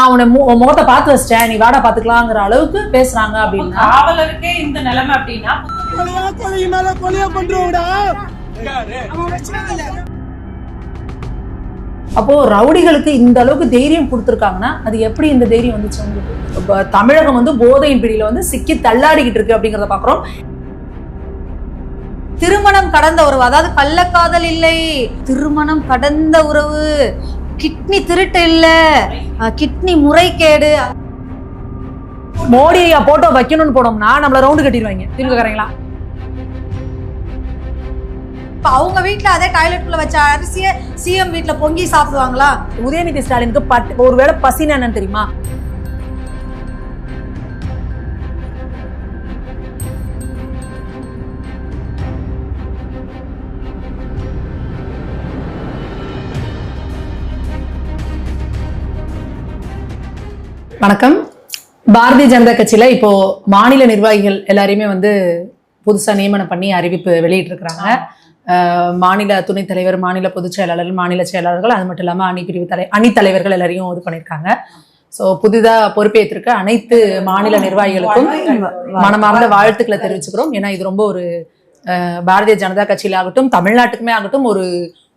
நான் உன்னை முகத்தை பார்த்து வச்சிட்டேன், நீ வாடா பாத்துக்கலாங்கிற அளவுக்கு பேசுறாங்க அப்படின்னா காவலருக்கே இந்த நிலைமை அப்படின்னா அப்போ ரவுடிகளுக்கு இந்த அளவுக்கு தைரியம் கொடுத்துருக்காங்கன்னா அது எப்படி இந்த தைரியம் வந்துச்சு உங்களுக்கு? தமிழகம் வந்து போதையின் பிடியில வந்து சிக்கி தள்ளாடிக்கிட்டு இருக்கு அப்படிங்கறத பாக்குறோம். திருமணம் கடந்த உறவு, அதாவது கள்ளக்காதல் இல்லை, திருமணம் கடந்த உறவு, கிட்னி திருட்டு இல்ல, கிட்னி முறைகேடு. மோடி போட்டோ வைக்கணும்னு போனோம்னா நம்மள ரவுண்டு கட்டிடுவாங்க திமுககாரங்களா. அவங்க வீட்டுல அதே டாய்லெட்குள்ள வச்ச அரிசிய சிஎம் வீட்டுல பொங்கி சாப்பிடுவாங்களா? உதயநிதி ஸ்டாலினுக்கு ஒருவேளை பசினா என்னன்னு தெரியுமா? வணக்கம். பாரதிய ஜனதா கட்சியில இப்போ மாநில நிர்வாகிகள் எல்லாரையுமே வந்து புதுசா நியமனம் பண்ணி அறிவிப்பு வெளியிட்டு இருக்கிறாங்க. மாநில துணைத் தலைவர், மாநில பொதுச் செயலாளர்கள், மாநில செயலாளர்கள், அது மட்டும் இல்லாம அணி தலைவர்கள் எல்லாரையும் இது பண்ணியிருக்காங்க. ஸோ புதிதா பொறுப்பேற்றிருக்க அனைத்து மாநில நிர்வாகிகளுக்கும் மனமார்ந்த வாழ்த்துக்களை தெரிவிச்சுக்கிறோம். ஏன்னா இது ரொம்ப ஒரு பாரதிய ஜனதா கட்சியில ஆகட்டும், தமிழ்நாட்டுக்குமே ஆகட்டும், ஒரு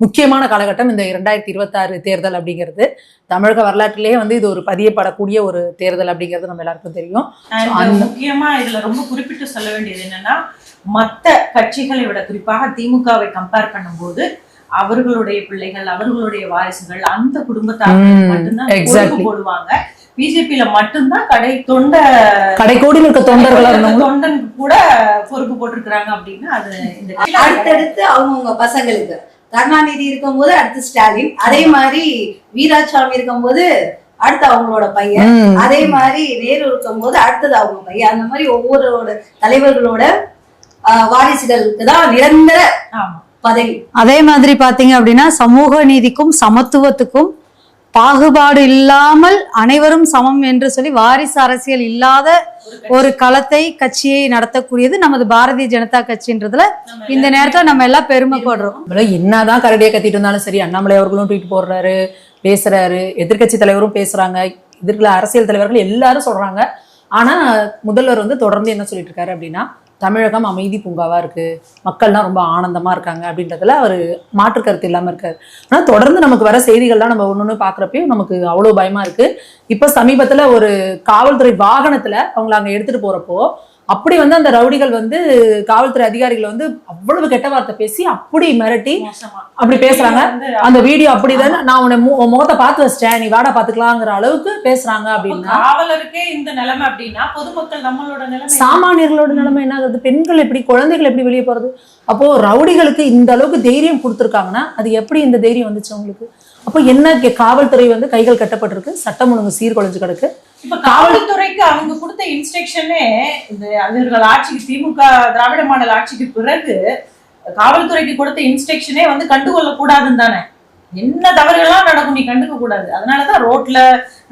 முக்கியமான காலகட்டம் இந்த 2026 தேர்தல் அப்படிங்கிறது. தமிழக வரலாற்றிலேயே வந்து இது ஒரு பதியப்படக்கூடிய ஒரு தேர்தல் அப்படிங்கிறது நம்ம எல்லாருக்கும் தெரியும். முக்கியமா இதுல ரொம்ப குறிப்பிட்டு சொல்ல வேண்டியது என்னன்னா, மற்ற கட்சிகளை விட குறிப்பாக திமுகவை கம்பேர் பண்ணும்போது அவர்களுடைய பிள்ளைகள், அவர்களுடைய வாரிசுகள், அந்த குடும்பத்தார் மட்டும்தான் போடுவாங்க. பிஜேபியில மட்டும்தான் கடைக்கோடியில் இருக்க தொண்டன் கூட பொறுப்பு போட்டிருக்கிறாங்க அப்படின்னு. அது அடுத்தடுத்து அவங்கவுங்க பசங்களுக்கு கருணாநிதி இருக்கும் போது அடுத்து ஸ்டாலின், அதே மாதிரி வீராசாமி இருக்கும் போது அடுத்து அவங்களோட பையன், அதே மாதிரி நேரு இருக்கும் போது அடுத்தது அவங்க பையன், அந்த மாதிரி ஒவ்வொரு தலைவர்களோட வாரிசுகளுக்கு தான் நிரந்தர பதவி. அதே மாதிரி பாத்தீங்க அப்படின்னா சமூக நீதிக்கும் சமத்துவத்துக்கும் பாகுபாடு இல்லாமல் அனைவரும் சமம் என்று சொல்லி வாரிசு அரசியல் இல்லாத ஒரு களத்தை கட்சியை நடத்தக்கூடியது நமது பாரதிய ஜனதா கட்சின்றதுல இந்த நேரத்துல நம்ம எல்லாம் பெருமைப்படுறோம். என்னதான் கரடியா கத்திட்டு இருந்தாலும் சரி, அண்ணாமலை அவர்களும் ட்வீட் போடுறாரு, பேசுறாரு, எதிர்கட்சி தலைவரும் பேசுறாங்க, எதிர்கல அரசியல் தலைவர்கள் எல்லாரும் சொல்றாங்க. ஆனா முதல்வர் வந்து தொடர்ந்து என்ன சொல்லிட்டு இருக்காரு அப்படின்னா, தமிழகம் அமைதி பூங்காவா இருக்கு, மக்கள்லாம் ரொம்ப ஆனந்தமா இருக்காங்க அப்படின்றதுல அவர் மாற்று கருத்து இல்லாம இருக்காரு. ஆனா தொடர்ந்து நமக்கு வர செய்திகள்லாம் நம்ம ஒன்னொன்னு பாக்குறப்பயும் நமக்கு அவ்வளவு பயமா இருக்கு. இப்ப சமீபத்துல ஒரு காவல்துறை வாகனத்துல அவங்களை அங்க எடுத்துட்டு போறப்போ அப்படி வந்து அந்த ரவுடிகள் வந்து காவல்துறை அதிகாரிகள் வந்து அவ்வளவு கெட்ட வார்த்தை பேசி அப்படி மிரட்டி அப்படி பேசுறாங்க. அந்த வீடியோ அப்படிதான், நான் உன்னை முகத்தை பார்த்து வச்சிட்டேன், நீ வாடா பாத்துக்கலாங்கிற அளவுக்கு பேசுறாங்க. அப்படின்னா காவலருக்கே இந்த நிலைமை அப்படின்னா பொதுமக்கள் நம்மளோட நிலைமை, சாமானியர்களோட நிலைமை என்ன ஆகுது? பெண்கள் எப்படி, குழந்தைகள் எப்படி வெளியே போறது? அப்போ ரவுடிகளுக்கு இந்த அளவுக்கு தைரியம் கொடுத்துருக்காங்கன்னா அது எப்படி இந்த தைரியம் வந்துச்சு உங்களுக்கு? அப்போ என்ன, காவல்துறை வந்து கைகள் கட்டப்பட்டிருக்கு, சட்டம் ஒழுங்கு சீர்குலைஞ்சு கிடக்கு. இப்ப காவல்துறைக்கு அவங்க கொடுத்த இன்ஸ்ட்ரக்ஷனே இந்த அவர்கள் ஆட்சிக்கு, திமுக திராவிட மாடல் ஆட்சிக்கு பிறகு காவல்துறைக்கு கொடுத்த இன்ஸ்ட்ரக்ஷனே வந்து கண்டுகொள்ள கூடாதுன்னு தானே. என்ன தவறுகள்லாம் நடக்கும், நீ கண்டுக்க கூடாது. அதனாலதான் ரோட்ல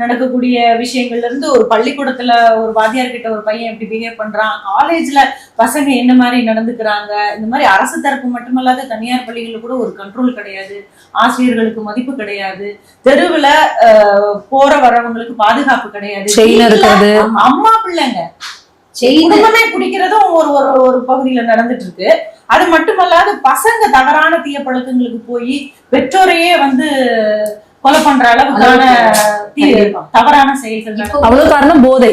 நடக்கக்கூடிய விஷயங்கள்ல இருந்து, ஒரு பள்ளிக்கூடத்துல ஒரு வாத்தியார் கிட்ட ஒரு பையன் எப்படி பிஹேவ் பண்றான், காலேஜ்ல பசங்க என்ன மாதிரி நடந்துக்கிறாங்க, இந்த மாதிரி அரசு தரப்பு மட்டுமல்லாத தனியார் பள்ளிகள்ல கூட ஒரு கண்ட்ரோல் கிடையாது, ஆசிரியர்களுக்கு மதிப்பு கிடையாது, தெருவுல போற வரவங்களுக்கு பாதுகாப்பு கிடையாது, அம்மா பிள்ளைங்க குடும்பமே குடிக்கிறதும் ஒரு பகுதியில நடந்துட்டு இருக்கு. அது மட்டுமல்லாது பசங்க தவறான தீய பழக்கங்களுக்கு போய் பெற்றோரையே வந்து கொலை பண்ற அளவுக்கான தவறான செயல்கள். அவ்வளவு காரணம் போதை.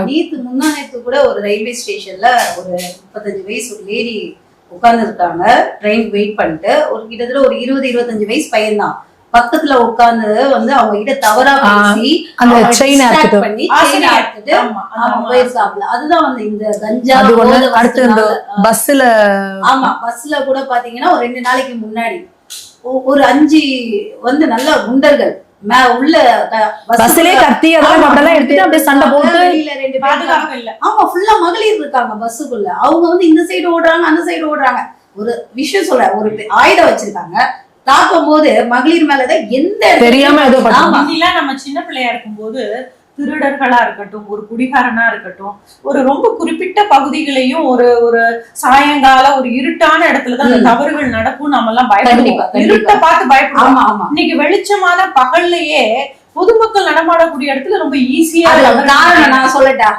நேத்து முன்னானேத்து கூட ஒரு ரயில்வே ஸ்டேஷன்ல ஒரு 35 வயசு ஒரு லேடி உட்கார்ந்து இருக்காங்க, ட்ரெயின் வெயிட் பண்ணிட்டு. ஒரு கிட்டத்தட்ட ஒரு 20-25 வயசு பையன் தான் பக்கத்துல உட்கார்ந்து வந்து அவங்க கிட்ட தவறா பேசி அந்த செயின் பண்ணி போயிருக்காப்ல. அதுதான் வந்து இந்த கஞ்சா. அடுத்து இந்த பஸ்ல, ஆமா பஸ்ல கூட பாத்தீங்கன்னா ஒரு 2 நாளைக்கு முன்னாடி ஒரு 5 வந்து நல்ல குண்டர்கள் உள்ள பஸ்லயே கத்தி அதெல்லாம் எடுத்துட்டு அப்படியே சண்டை போட்டு, 2 பாதுகாப்பு இல்ல. ஆமா ஃபுல்லா மகளிர் இருக்காங்க பஸ்ஸுக்குள்ள. அவங்க வந்து இந்த சைடு ஓடுறாங்க, அந்த சைடு ஓடுறாங்க. ஒரு விஷயம் சொல்றேன், ஒரு ஆயுதம் வச்சிருக்காங்க, தாக்கும் போது மகளிர் மேலதான் எந்த தெரியாம நம்ம சின்ன பிள்ளையா இருக்கும் போது திருடர்களா இருக்கட்டும், ஒரு குடிகாரனா இருக்கட்டும், ஒரு ரொம்ப குறிப்பிட்ட பகுதிகளையும் ஒரு சாயங்கால ஒரு இருட்டான இடத்துலதான் அந்த தவறுகள் நடக்கும். நம்ம எல்லாம் பயப்படுவோம், இருட்டை பார்த்து பயப்படுவோம். இன்னைக்கு வெளிச்சமான பகல்லையே பொதுமக்கள் நடமாடக்கூடிய இடத்துல ரொம்ப ஈஸியா காரணம் நான் சொல்லட்டா,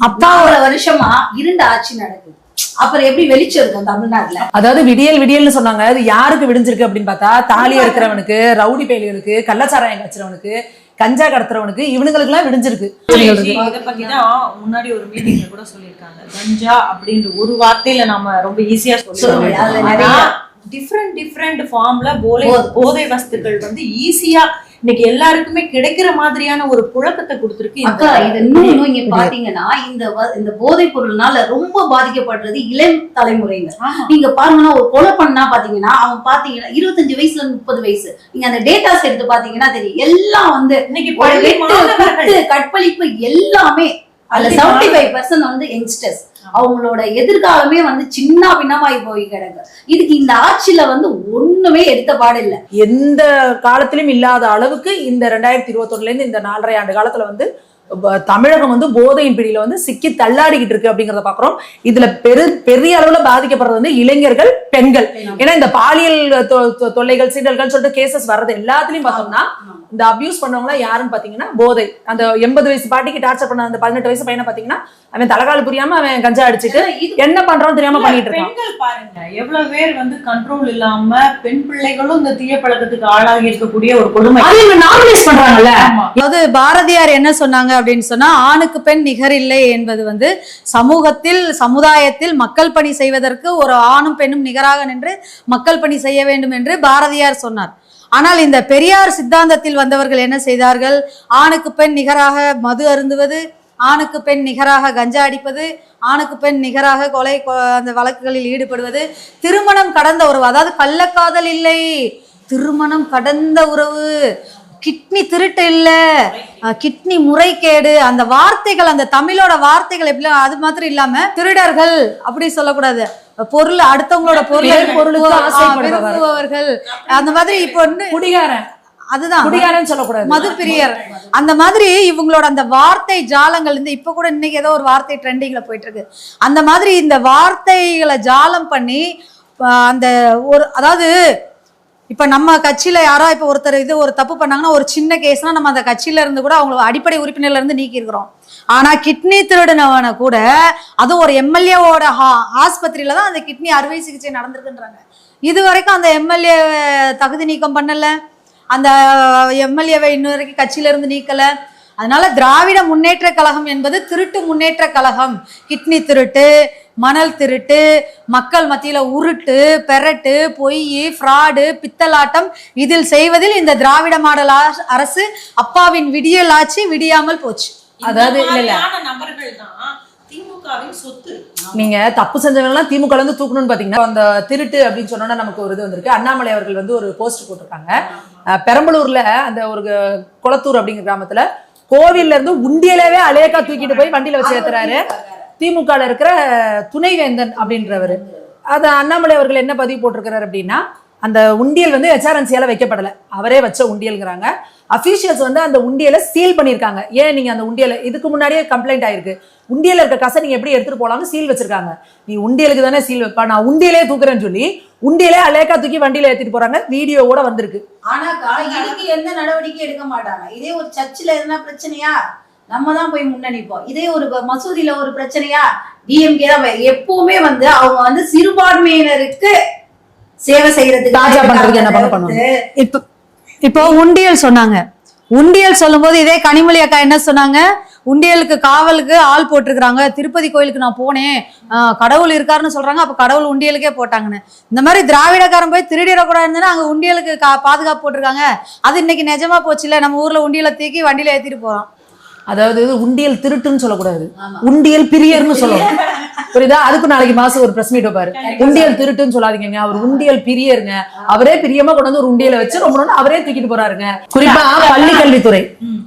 அப்பா ஒரு வருஷமா இருண்ட ஆட்சி நடக்குது, அப்புறம் எப்படி வெளிச்சம் இருக்கும் தமிழ்நாட்டுல? அதாவது விடியல்னு சொன்னாங்க. அது யாருக்கு விடிஞ்சிருக்கு அப்படின்னு பார்த்தா, தாலி இருக்கிறவனுக்கு, ரவுடி பயல்களுக்கு, கள்ளச்சாராயம் காய்ச்சறவனுக்கு, கஞ்சா கடத்துறவனுக்கு, இவனுங்களுக்கு எல்லாம் விடிஞ்சிருக்கு. இதை பத்திதான் முன்னாடி ஒரு மீட்டிங்ல கூட சொல்லியிருக்காங்க. கஞ்சா அப்படின்ற ஒரு வார்த்தையில நாம ரொம்ப ஈஸியா சொல்லுவோம். டிஃப்ரெண்ட் ஃபார்ம்ல போதை வஸ்துக்கள் வந்து ஈஸியா இன்னைக்கு எல்லாருக்குமே கிடைக்கிற மாதிரியான ஒரு புழக்கத்தை கொடுத்திருக்கு. அக்கா இது இன்னும் இங்க பாத்தீங்கன்னா இந்த போதைப் பொருள்னால ரொம்ப பாதிக்கப்படுறது இளம் தலைமுறையினர். நீங்க பாருங்கன்னா ஒரு கொலை பண்ணா பாத்தீங்கன்னா அவன் பாத்தீங்கன்னா 25 வயசுல 30 வயசு, நீங்க அந்த டேட்டாஸ் எடுத்து பாத்தீங்கன்னா தெரியும். எல்லாம் வந்து இன்னைக்கு கற்பழிப்பு எல்லாமே அதுல 75% வந்து யங்ஸ்டர்ஸ். அவங்களோட எதிர்காலமே வந்து சின்ன பின்னமாயி போய் கிடக்கு. இதுக்கு இந்த ஆட்சியில வந்து ஒண்ணுமே எடுத்த பாடு இல்ல. எந்த காலத்திலும் இல்லாத அளவுக்கு இந்த 2021 இருந்து இந்த 4.5 ஆண்டு காலத்துல வந்து தமிழகம் வந்து போதையின் பிடியில வந்து சிக்கி தள்ளாடிக்கிட்டு இருக்கு அப்படிங்கறத பாக்குறோம். இதுல பெரிய அளவுல பாதிக்கப்படுறது வந்து இளைஞர்கள், பெண்கள். ஏன்னா இந்த பாலியல் தொல்லைகள், சீண்டல்கள் சொல்லிட்டு கேசஸ் வர்றது எல்லாத்துலயும் பார்த்தோம்னா இந்த அபியூஸ் பண்ணவங்க யாருன்னு பாத்தீங்கன்னா போதை. அந்த 80 வயசு பாட்டிக்கு டார்ச்சர் பண்ண அந்த 18 வயசு பையனை பாத்தீங்கன்னா அவன் தலைகால் புரியாம அவன் கஞ்சா அடிச்சுட்டு என்ன பண்றான்னு தெரியாம பண்ணிட்டு இருக்கான். பெண்கள் பாருங்க எவ்வளவு பேர் வந்து கண்ட்ரோல் இல்லாம பெண் பிள்ளைகளும் இந்த தீய பழக்கத்துக்கு ஆளாகி இருக்கக்கூடிய ஒரு கொடுமை நார்மலைஸ் பண்றாங்கல்ல. அதாவது பாரதியார் என்ன சொன்னாங்க அப்படின்னு சொன்னா, ஆணுக்கு பெண் நிகர் இல்லை என்பது வந்து சமூகத்தில், சமுதாயத்தில் மக்கள் பணி செய்வதற்கு ஒரு ஆணும் பெண்ணும் நிகராக நின்று மக்கள் பணி செய்ய வேண்டும் என்று பாரதியார் சொன்னார். ஆனால் இந்த பெரியார் சித்தாந்தத்தில் வந்தவர்கள் என்ன செய்தார்கள்? ஆணுக்கு பெண் நிகராக மது அருந்துவது, ஆணுக்கு பெண் நிகராக கஞ்சா அடிப்பது, ஆணுக்கு பெண் நிகராக கொலை அந்த வழக்குகளில் ஈடுபடுவது, திருமணம் கடந்த உறவு, அதாவது கள்ளக்காதல் இல்லை, திருமணம் கடந்த உறவு, கிட்னி திருட்டு இல்ல, கிட்னி முறைகேடு, அந்த வார்த்தைகள், அந்த தமிழோட வார்த்தைகள் எப்படி அது மாத்திரம் இல்லாம திருடர்கள் அப்படி சொல்லக்கூடாது, பொருள் அடுத்தவங்களோட பொருளுக்கு அந்த மாதிரி இப்போ குடிகாரன், அதுதான் குடிகாரன் சொல்லக்கூடாது, மது பிரியர், அந்த மாதிரி இவங்களோட அந்த வார்த்தை ஜாலங்கள் இந்த இப்ப கூட இன்னைக்கு ஏதோ ஒரு வார்த்தை ட்ரெண்டிங்ல போயிட்டு இருக்கு. அந்த மாதிரி இந்த வார்த்தைகளை ஜாலம் பண்ணி அந்த ஒரு, அதாவது இப்ப நம்ம கட்சியில யாரோ இப்ப ஒருத்தர் இது ஒரு தப்பு பண்ணாங்கன்னா ஒரு சின்ன கேஸ்னா நம்ம அந்த கட்சியில இருந்து கூட அவங்க அடிப்படை உறுப்பினர்ல இருந்து நீக்கி இருக்கிறோம். ஆனா கிட்னி திருடினவனை கூட அது ஒரு எம்எல்ஏவோட ஆஸ்பத்திரியில தான் அந்த கிட்னி அறுவை சிகிச்சை நடந்திருக்குன்றாங்க. இது வரைக்கும் அந்த எம்எல்ஏ தகுதி நீக்கம் பண்ணல, அந்த எம்எல்ஏவை இன்ன வரைக்கும் கட்சியில இருந்து நீக்கல. அதனால திராவிட முன்னேற்ற கழகம் என்பது திருட்டு முன்னேற்ற கழகம். கிட்னி திருட்டு, மணல் திருட்டு, மக்கள் மத்தியில உருட்டு, பெரட்டு, பொய், ஃப்ராடு, பித்தலாட்டம் இதில் செய்வதில் இந்த திராவிட மாடல் அரசு அப்பாவின் விடியல் ஆட்சி விடியாமல் போச்சு. அதாவது இல்ல நபர்கள் தான் திமுகவின் சொத்து. நீங்க தப்பு செஞ்சவங்க திமுக வந்து தூக்கணும்னு பாத்தீங்கன்னா அந்த திருட்டு அப்படின்னு சொன்னோம்னா நமக்கு ஒரு இது வந்திருக்கு. அண்ணாமலை அவர்கள் வந்து ஒரு போஸ்ட் போட்டிருக்காங்க. பெரம்பலூர்ல அந்த ஒரு குளத்தூர் அப்படிங்கிற கிராமத்துல கோவில்ல இருந்து உண்டியலவே அலேக்கா தூக்கிட்டு போய் வண்டியில வச்சு ஏத்துறாரு திமுக இருக்கிற துணைவேந்தன் அப்படின்றவர். அது அண்ணாமலை அவர்கள் என்ன பதிவு போட்டிருக்கிறாரு அப்படின்னா, அந்த உண்டியல் வந்து HRNCயால வைக்கப்படல, அவரே வச்ச உண்டியல்ங்கிறாங்க. அபிஷியல்ஸ் வந்து அந்த உண்டியலை சீல் பண்ணியிருக்காங்க. ஏன் நீங்க அந்த உண்டியலை, இதுக்கு முன்னாடியே கம்ப்ளைண்ட் ஆயிருக்கு, உண்டியல இருக்க காசை நீங்க எப்படி எடுத்துட்டு போலாம்னு சீல் வச்சிருக்காங்க. நீ உண்டியலுக்கு தானே சீல் வைப்பா, நான் உண்டியலே தூக்குறேன்னு சொல்லி உண்டியலே அலேக்கா தூக்கி வண்டியில ஏத்திட்டு போறாங்க. வீடியோவோட வந்திருக்கு. ஆனா இதுக்கு எந்த நடவடிக்கை எடுக்க மாட்டாங்க. இதே ஒரு சர்ச்சில் எதுனா பிரச்சனையா நம்ம தான் போய் முன்னணிப்போம். இதே ஒரு மசூதியில ஒரு பிரச்சனையா டிஎம்கே தான். எப்பவுமே வந்து அவங்க வந்து சிறுபான்மையினருக்கு சேவை செய்யறதுக்கு என்ன பண்ணுவாங்க. இப்போ உண்டியல் சொன்னாங்க. உண்டியல் சொல்லும் போது இதே கனிமொழி அக்கா என்ன சொன்னாங்க, உண்டியலுக்கு காவலுக்கு ஆள் போட்டிருக்கிறாங்க, திருப்பதி கோயிலுக்கு நான் போனேன், கடவுள் இருக்காருன்னு சொல்றாங்க, அப்ப கடவுள் உண்டியலுக்கே போட்டாங்கன்னு. இந்த மாதிரி திராவிடக்காரன் போய் திருடிடக்கூடாதுன்னு அங்க உண்டியலுக்கு பாதுகாப்பு போட்டிருக்காங்க. அது இன்னைக்கு நிஜமா போச்சு இல்ல, நம்ம ஊர்ல உண்டியலை தூக்கி வண்டியில ஏத்திட்டு போறோம். அதாவது உண்டியல் திருட்டுன்னு சொல்லக்கூடாது, உண்டியல் பிரியர்னு சொல்லணும், புரியுதா? அதுக்கு நாளைக்கு மாசம் ஒரு பிரஸ் மீட் வைப்பாரு. உண்டியல் திருட்டுன்னு சொல்லாதீங்க, அவர் உண்டியல் பிரியருங்க, அவரே பிரியமா கொண்டு வந்து ஒரு உண்டியலை வச்சு ரொம்ப நாள் அவரே தூக்கிட்டு போறாருங்க. குறிப்பா பள்ளி கல்வித்துறை,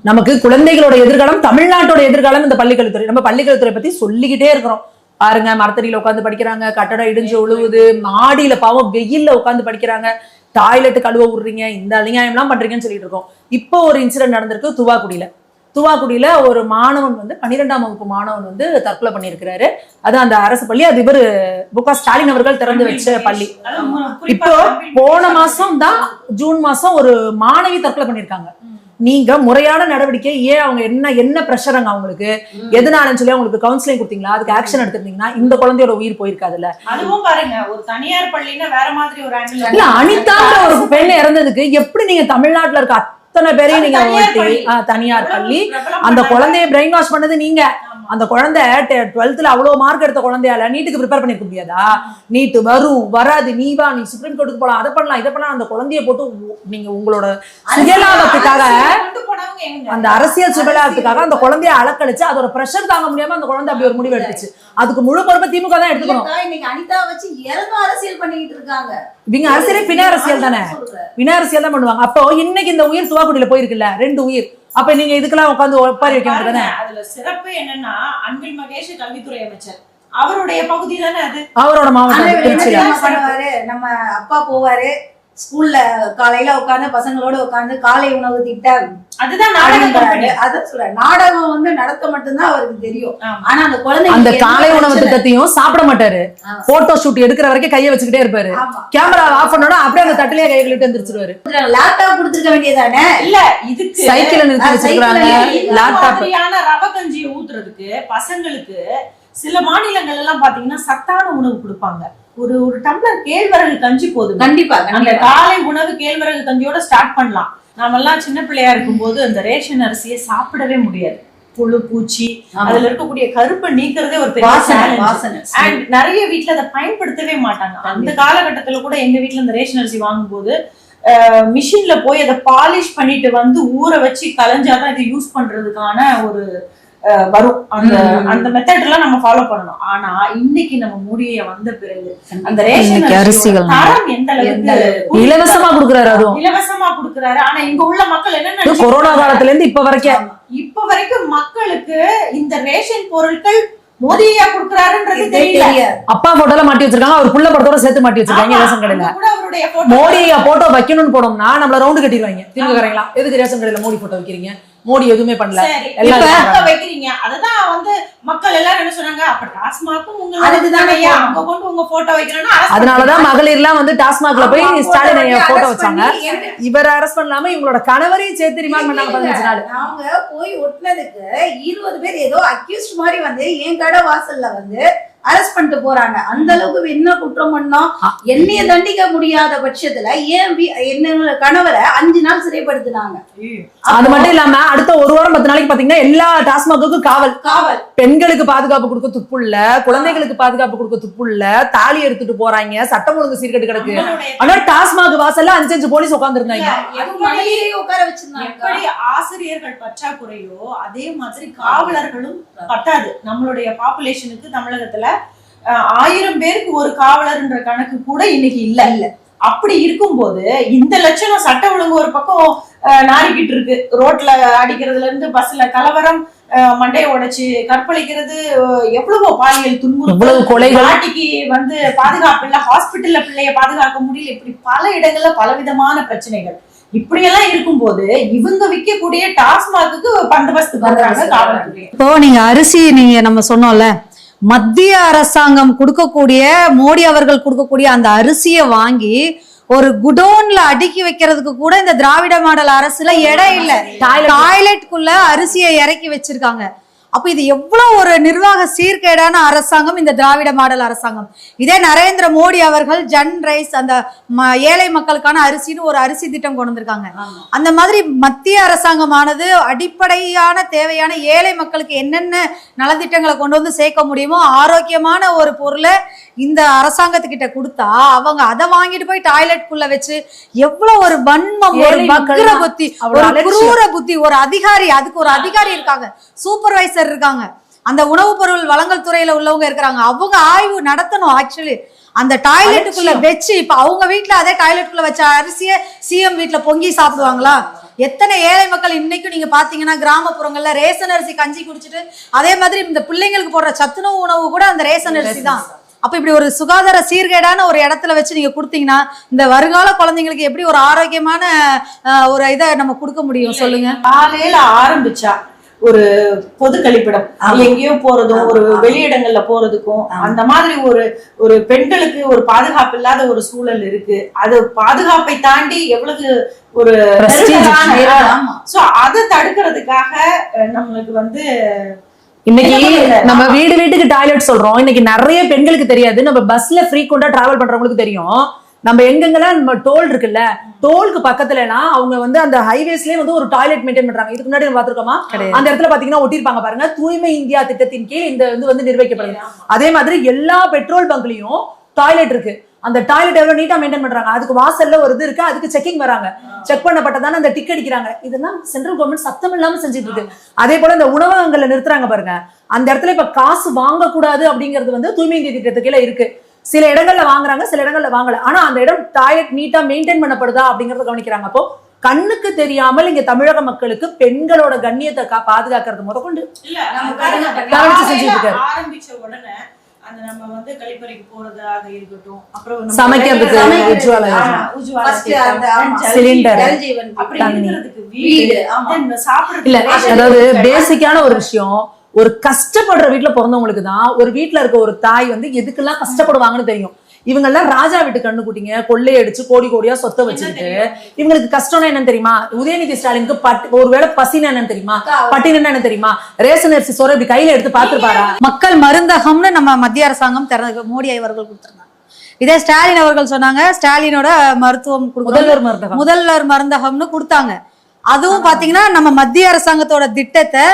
நமக்கு குழந்தைகளோட எதிர்காலம், தமிழ்நாட்டோட எதிர்காலம் இந்த பள்ளி கல்வித்துறை. நம்ம பள்ளி கல்வித்துறை பத்தி சொல்லிக்கிட்டே இருக்கிறோம். பாருங்க, மரத்தடியில உட்காந்து படிக்கிறாங்க, கட்டடம் இடிஞ்சு ஒழுகுது, மாடியில பாவம் வெயில்ல உட்காந்து படிக்கிறாங்க, டாய்லெட் கழுவ விடுறீங்க, இந்த அநியாயம் எல்லாம் பண்றீங்கன்னு சொல்லிட்டு இருக்கோம். இப்போ ஒரு இன்சிடென்ட் நடந்திருக்கு துவாக்குடியில ஒரு மாணவன் வந்து 12ஆம் வகுப்பு மாணவன் வந்து தற்கொலை பண்ணியிருக்கிறாரு. அது அந்த அரசு பள்ளி, அது இவர் மு.க. ஸ்டாலின் அவர்கள் திறந்து வச்ச பள்ளி. இப்போ போன மாசம் தான் ஜூன் மாசம் ஒரு மாணவி தற்கொலை பண்ணியிருக்காங்க. நீங்க முறையான நடவடிக்கை ஏன் அவங்க என்ன பிரஷருங்க அவங்களுக்கு எதனாலன்னு சொல்லி அவங்களுக்கு கவுன்சிலிங் கொடுத்தீங்களா, அதுக்கு ஆக்ஷன் எடுத்திருந்தீங்கன்னா இந்த குழந்தையோட உயிர் போயிருக்காதுல்ல. அதுவும் பாருங்க, ஒரு தனியார் பள்ளின்னா வேற மாதிரி ஒரு ஆங்கிள். இல்ல, அனிதான்ற ஒரு பெண் இறந்ததுக்கு எப்படி நீங்க தமிழ்நாட்டுல இருக்க அத்தனை பேரையும் நீங்க தனியார் பள்ளி, அந்த குழந்தைய பிரெயின் வாஷ் பண்ணது நீங்க. அந்த குழந்தை 12th அவ்வளவு மார்க் எடுத்த குழந்தையால நீட்டுக்கு ப்ரிப்பேர் பண்ணிருக்க முடியாதா? நீட்டு வரும் வராது, நீ வா, நீ சுப்ரீம் கோர்ட்டுக்கு போலாம், அதை பண்ணலாம் இதை பண்ணலாம். அந்த குழந்தைய போட்டு நீங்க உங்களோட சுயலாபத்துக்காக, அந்த அரசியல் சுயலாபத்துக்காக அந்த குழந்தைய அலக்கழிச்சு அதோட பிரஷர் தாங்க முடியாம அந்த குழந்தை அப்படி ஒரு முடிவு எடுத்துச்சு. அதுக்கு முழு பொறுப்பை திமுக தான் எடுத்துக்கணும். இன்னைக்கு அனிதா வச்சு அரசியல் பண்ணிட்டு இருக்காங்க. இவங்க அரசியலே பின அரசியல் தானே, பின அரசியல் தான் பண்ணுவாங்க. அப்போ இன்னைக்கு இந்த உயிர் துவாக்குடியில போயிருக்குல்ல 2 உயிர், அப்ப நீங்க இதுக்கெல்லாம் உட்காந்து ஒப்பாரி வைக்க முடியாது. அதுல சிறப்பு என்னன்னா, அன்பில் மகேஷ் கல்வித்துறை அமைச்சர், அவருடைய பகுதி தானே அது, அவரோட மாவட்டம். பண்ணுவாரு, நம்ம அப்பா போவாரு ஸ்கூல்ல காலையில உட்காந்து பசங்களோட உட்காந்து காலை உணவு திட்டம், அதுதான் நாடகம். அதான் சொல்ற, நாடகம் வந்து நடத்த மட்டும்தான் அவருக்கு தெரியும். ஆனா அந்த குழந்தை அந்த காலை உணவு திட்டத்தையும் சாப்பிட மாட்டாரு, போட்டோ ஷூட் எடுக்கிற வரைக்கும் கையை வச்சுக்கிட்டே இருப்பாரு. கேமரா ஆஃப் பண்ணோட அப்படியே அந்த தட்டிலேயே கையை கழுவிட்டு எந்திரிச்சிருவாரு. லேப்டாப் கொடுத்துருக்க வேண்டியதானே? இல்ல, இதுக்கு சைக்கிள் நிறுத்தி வச்சிருக்காங்க. லேப்டாப் ரவ கஞ்சியை ஊத்துறதுக்கு பசங்களுக்கு சில மாநிலங்கள் எல்லாம் பாத்தீங்கன்னா சத்தான உணவு கொடுப்பாங்க. ஒரு டம்ளர் கேழ்வரகு கஞ்சி போதும். கண்டிப்பா அந்த காலை உணவு கேழ்வரகு கஞ்சியோட ஸ்டார்ட் பண்ணலாம். நாமெல்லாம் சின்ன பிள்ளையா இருக்கும்போது அந்த ரேஷன் அரிசியை சாப்பிடவே முடியாது. புழு பூச்சி அதுல இருக்கக்கூடிய கருப்பை நீக்கிறதே ஒரு பெரிய சேலஞ்ச். அண்ட் நிறைய வீட்டுல அதை பயன்படுத்தவே மாட்டாங்க. அந்த காலகட்டத்துல கூட எங்க வீட்டுல இந்த ரேஷன் அரிசி வாங்கும் போது மிஷின்ல போய் அதை பாலிஷ் பண்ணிட்டு வந்து ஊற வச்சு கலைஞ்சாதான் இதை யூஸ் பண்றதுக்கான ஒரு வரும். அந்த மெத்தட் எல்லாம் நம்ம ஃபாலோ பண்ணணும். ஆனா இன்னைக்கு நம்ம முடிய வந்த பிறகு அந்த ரேஷன் அரிசிகள் தரம் எந்த அளவுக்கு இலவசமா கொடுக்குறாரு, அதுவும் இலவசமா கொடுக்குறாரு. ஆனா இங்க உள்ள மக்கள் என்ன, கொரோனா காலத்துல இருந்து இப்ப வரைக்கும் மக்களுக்கு இந்த ரேஷன் பொருட்கள் மோதியா கொடுக்குறாருன்றது தெரியல. அப்பா போட்டோல மாட்டி வச்சிருக்காங்க, அவர் புள்ள படத்தோட சேர்த்து மாட்டி வச்சிருக்காங்க ரேஷன் கடையில. மோடி போட்டோ வைக்கணும்னு போனோம்னா நம்மள ரவுண்டு கட்டிடுவாங்க. திமுகங்களா எதுக்கு ரேஷன் கடையில மோடி போட்டோ வைக்கிறீங்க? மோடி எதுவுமே பண்ணல, வைக்கிறீங்க. அததான் வந்து மக்கள் எல்லாரும் என்ன சொன்னாங்க, அப்ப டாஸ்மாக்கும் அங்க கொண்டு உங்க போட்டோ வைக்கிறேன்னா அதனாலதான் மகளிர் எல்லாம் வந்து டாஸ்மாக்ல போய் ஸ்டாலின் போட்டோ வச்சாங்க. இவர் அரெஸ்ட் பண்ணாம இவங்களோட கணவரையும் சேர்த்து ரிமாண்ட் பண்ணாங்க 15 நாள். அவங்க போய் ஒட்டினதுக்கு 20 பேர் ஏதோ அக்யூஸ்ட் மாதிரி வந்து என் கடை வாசல்ல வந்து அரெஸ்ட் பண்ணிட்டு போறாங்க. அந்த அளவுக்கு என்ன குற்றம் பண்ணோம், என்னைய தண்டிக்க முடியாத பட்சத்துல ஏன் என்ன கணவரை 5 நாள் சிறைப்படுத்தினாங்க. அது மட்டும் இல்லாம அடுத்த 1 வாரம் 10 நாளைக்கு பாத்தீங்கன்னா எல்லா டாஸ்மாகுக்கும் காவல். பெண்களுக்கு பாதுகாப்பு கொடுக்க துப்பு இல்ல, குழந்தைகளுக்கு பாதுகாப்பு கொடுக்க துப்பு இல்ல, தாலி எடுத்துட்டு போறாங்க, சட்டம் ஒழுங்கு சீர்கட்டு கிடக்கு. ஆனா டாஸ்மாக் வாசல்ல 5 போலீஸ் உட்கார்ந்து இருந்தாங்க. உட்கார வச்சிருந்தாங்க. எப்படி ஆசிரியர்கள் பற்றாக்குறையோ அதே மாதிரி காவலர்களும் பத்தாது. நம்மளுடைய பாப்புலேஷனுக்கு தமிழகத்துல 1000 பேருக்கு ஒரு காவலர்ன்ற கணக்கு கூட இன்னைக்கு இல்ல. அப்படி இருக்கும்போது இந்த லட்சணம் சட்ட ஒழுங்கு ஒரு பக்கம் நாரிக்கிட்டு இருக்கு. ரோட்ல அடிக்கிறதுல இருந்து பஸ்ல கலவரம், மண்டையை உடைச்சு கற்பழிக்கிறது, எவ்வளவோ பாலியல் துன்புறுத்தல், நாட்டிக்கு வந்து பாதுகாப்பு இல்ல, ஹாஸ்பிட்டல்ல பிள்ளைய பாதுகாக்க முடியல, இப்படி பல இடங்கள்ல பலவிதமான பிரச்சனைகள். இப்படியெல்லாம் இருக்கும்போது இவங்க விற்கக்கூடிய டாஸ்மாக்கு பந்தோபஸ்து பண்றாங்க காவல்துறை. இப்போ நீங்க அரிசி நம்ம சொன்னோம்ல, மத்திய அரசாங்கம் கொடுக்கக்கூடிய, மோடி அவர்கள் கொடுக்கக்கூடிய அந்த அரிசியை வாங்கி ஒரு குடோன்ல அடுக்கி வைக்கிறதுக்கு கூட இந்த திராவிட மாடல் அரசுல இடம் இல்ல. டாய்லெட்குள்ள அரிசியை இறக்கி வச்சிருக்காங்க. அப்ப இது எவ்வளவு ஒரு நிர்வாக சீர்கேடான அரசாங்கம் இந்த திராவிட மாடல் அரசாங்கம். இதே நரேந்திர மோடி அவர்கள் ஜன் ரைஸ், அந்த ஏழை மக்களுக்கான அரிசின்னு ஒரு அரிசி திட்டம் கொண்டு வந்திருக்காங்க. அந்த மாதிரி மத்திய அரசாங்கமானது அடிப்படையான தேவையான ஏழை மக்களுக்கு என்னென்ன நலத்திட்டங்களை கொண்டு வந்து சேர்க்க முடியுமோ ஆரோக்கியமான ஒரு பொருளை இந்த அரசாங்கத்துக்கிட்ட கொடுத்தா அவங்க அதை வாங்கிட்டு போய் டாய்லெட்குள்ள வச்சு எவ்வளவு ஒரு வன்மம், ஒரு வக்ர புத்தி, ஒரு குரூர புத்தி, ஒரு அதிகாரி, அதுக்கு ஒரு அதிகாரி இருக்காங்க, சூப்பர்வைசர் இருக்காங்க, அந்த உணவுப் பொருள் வழங்கல் துறையில உள்ளவங்க இருக்கிறாங்க. அவங்க ஆய்வு நடத்தணும். ஆக்சுவலி அந்த டாய்லெட்டுக்குள்ள வச்சு, இப்ப அவங்க வீட்டுல அதே டாய்லெட்டுக்குள்ள வச்ச அரிசியை சிஎம் வீட்டுல பொங்கி சாப்பிடுவாங்களா? எத்தனை ஏழை மக்கள் இன்னைக்கும் நீங்க பாத்தீங்கன்னா கிராமப்புறங்கள்ல ரேஷன் அரிசி கஞ்சி குடிச்சிட்டு, அதே மாதிரி இந்த பிள்ளைங்களுக்கு போடுற சத்துணவு உணவு கூட அந்த ரேஷன் அரிசி தான். அப்ப இப்படி ஒரு சுகாதார சீர்கேடான ஒரு இடத்துல வச்சு நீங்க கொடுத்தீங்கன்னா இந்த வருங்கால குழந்தைங்களுக்கு எப்படி ஒரு ஆரோக்கியமான ஒரு இதை நம்ம கொடுக்க முடியும் சொல்லுங்க? காலையில ஆரம்பிச்சா ஒரு பொது கழிப்பிடம் எங்கேயோ போறதும் ஒரு வெளியிடங்கள்ல போறதுக்கும் அந்த மாதிரி ஒரு பெண்களுக்கு ஒரு பாதுகாப்பு இல்லாத ஒரு சூழல் இருக்கு. அது பாதுகாப்பை தாண்டி எவ்வளவு ஒரு சோ அதை தடுக்கிறதுக்காக நம்மளுக்கு வந்து இன்னைக்கு நம்ம வீடு வீட்டுக்கு டாய்லெட் சொல்றோம். இன்னைக்கு நிறைய பெண்களுக்கு தெரியாது. நம்ம பஸ்ல ஃப்ரீக்வெண்டா டிராவல் பண்றவங்களுக்கு தெரியும். நம்ம எங்கெங்கெல்லாம் நம்ம டோல் இருக்குல்ல, டோலுக்கு பக்கத்துல எல்லாம் அவங்க வந்து அந்த ஹைவேஸ்லயே வந்து ஒரு டாய்லெட் மெயின்டைன் பண்றாங்க. இதுக்கு முன்னாடி நம்ம பாத்துருக்கோமா? அந்த இடத்துல பாத்தீங்கன்னா ஒட்டிருப்பாங்க பாருங்க, தூய்மை இந்தியா திட்டத்தின் கீழ் இந்த வந்து நிர்வகிக்கப்படுது. அதே மாதிரி எல்லா பெட்ரோல் பங்க்லயும் டாய்லெட் இருக்கு. அந்த டாய்லெட் எவ்வளவு நீட்டா மெயின்டைன் பண்றாங்க. அதுக்கு வாசல்ல ஒரு இது இருக்கு, அதுக்கு செக்கிங் வராங்க. செக் பண்ணப்பட்டதான அந்த டிக் அடிக்கிறாங்க. இதெல்லாம் சென்ட்ரல் கவர்மெண்ட் சத்தம் இல்லாம செஞ்சுட்டு இருக்கு. அதே போல இந்த உணவகங்கள்ல நிறுத்துறாங்க பாருங்க, அந்த இடத்துல இப்ப காசு வாங்க கூடாது அப்படிங்கிறது வந்து தூய்மை இந்திய திட்டத்துக்கு கீழே இருக்கு. சில இடங்கள்ல வாங்குறாங்க, சில இடங்கள்ல வாங்கல. ஆனா அந்த இடம் டாய்லெட் நீட்டா மெயின்டைன் பண்ணப்படுதா அப்படிங்கறத கவனிக்கிறாங்க. அப்போ கண்ணுக்கு தெரியாமல் இங்க தமிழக மக்களுக்கு பெண்களோட கண்ணியத்தை பாதுகாக்கிறது முதற்கொண்டு ஆரம்பிச்ச உடனே அந்த நம்ம வந்து கழிப்பறைக்கு போறதாக இருக்கட்டும், அப்புறம் சமைக்கிறதுக்கு சிலிண்டர், வீடு, இல்ல அதாவது பேசிக்கான ஒரு விஷயம். ஒரு கஷ்டப்படுற வீட்டுல பிறந்தவங்களுக்கு தான் ஒரு வீட்டுல இருக்க ஒரு தாய் வந்து எதுக்கெல்லாம் கஷ்டப்படுவாங்கன்னு தெரியும். இவங்க எல்லாம் ராஜா வீட்டு கண்ணு குட்டிங்க, கொள்ளையடிச்சு கோடி கோடியா சொத்தை வச்சுக்கிட்டு இவங்களுக்கு கஷ்டம்னா என்னன்னு தெரியுமா? உதயநிதி ஸ்டாலினுக்கு ஒருவேளை பசினா என்னன்னு தெரியுமா? பட்டினா என்ன தெரியுமா? ரேஷன் அரிசி சோறு இப்படி கையில எடுத்து பாத்துருப்பாரா? மக்கள் மருந்தகம்னு நம்ம மத்திய அரசாங்கம் மோடி அவர்கள் கொடுத்திருந்தாங்க. இதே ஸ்டாலின் அவர்கள் சொன்னாங்க, ஸ்டாலினோட மருத்துவம் முதல்வர் மருந்தகம்னு கொடுத்தாங்க. அதுவும் பாத்தீங்கன்னா நம்ம மத்திய அரசாங்கத்தோட திட்டத்தை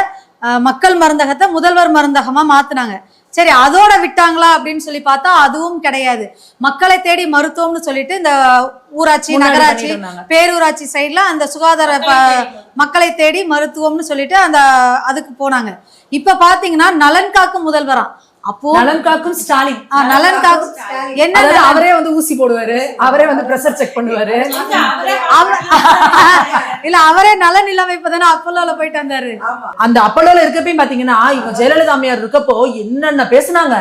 மக்கள் மருந்தகத்தை முதல்வர் மருந்தகமா மாத்தினாங்க. சரி, அதோட விட்டாங்களா அப்படின்னு சொல்லி பார்த்தா அதுவும் கிடையாது. மக்களை தேடி மருத்துவம்னு சொல்லிட்டு இந்த ஊராட்சி, நகராட்சி, பேரூராட்சி சைட்ல அந்த சுகாதார மக்களை தேடி மருத்துவம்னு சொல்லிட்டு அந்த அதுக்கு போனாங்க. இப்ப பாத்தீங்கன்னா நலன் காக்கும் முதல்வரா, அப்போ நலன் காக்கும் ஸ்டாலின், நலன் காக்கும் என்ன, அவரே வந்து ஊசி போடுவாரு, அவரே வந்து பிரஷர் செக் பண்ணுவாரு. இல்ல அவரே நலன் இல்லாம இப்பதானே அப்போலோல போயிட்டு வந்தாரு. அந்த அப்போலோல இருக்கப்பையும் பாத்தீங்கன்னா இவங்க ஜெயலலிதா அம்மையார் இருக்கப்போ என்னென்ன பேசுனாங்க.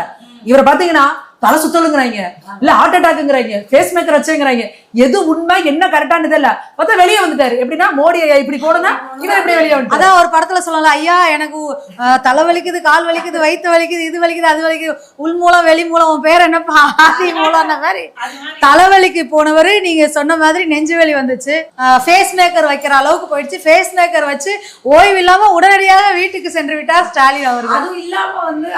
இவரை பாத்தீங்கன்னா தலை சுத்தலுங்கிறாங்க, இல்ல ஹார்ட் அட்டாக்ங்கிறாங்க, ஃபேஸ் மேக்கர் வச்சுங்கிறாங்க. எது உண்மை என்ன கரெக்டானது இல்ல. பார்த்தா வெளியே வந்துட்டாரு. எப்படின்னா மோடி ஐயா இப்படி போனா இவர் எப்படி வெளியே வந்து, அதான் ஒரு படத்துல சொல்லலாம், ஐயா எனக்கு தலை வலிக்குது, கால் வலிக்குது, வயிற்று வலிக்குது, இது வலிக்குது, அது வலிக்குது, உள் மூலம் வெளி மூலம், உன் பேர் என்னப்பா ஆதி மூலம், அந்த மாதிரி தலைவலிக்கு போனவரு நீங்க சொன்ன மாதிரி நெஞ்சு வலி வந்துச்சு, ஃபேஸ் மேக்கர் வைக்கிற அளவுக்கு போயிடுச்சு. ஃபேஸ் மேக்கர் வச்சு ஓய்வு இல்லாம உடனடியாக வீட்டுக்கு சென்று விட்டார் ஸ்டாலின் அவர்கள். அதுவும் இல்லாம வந்து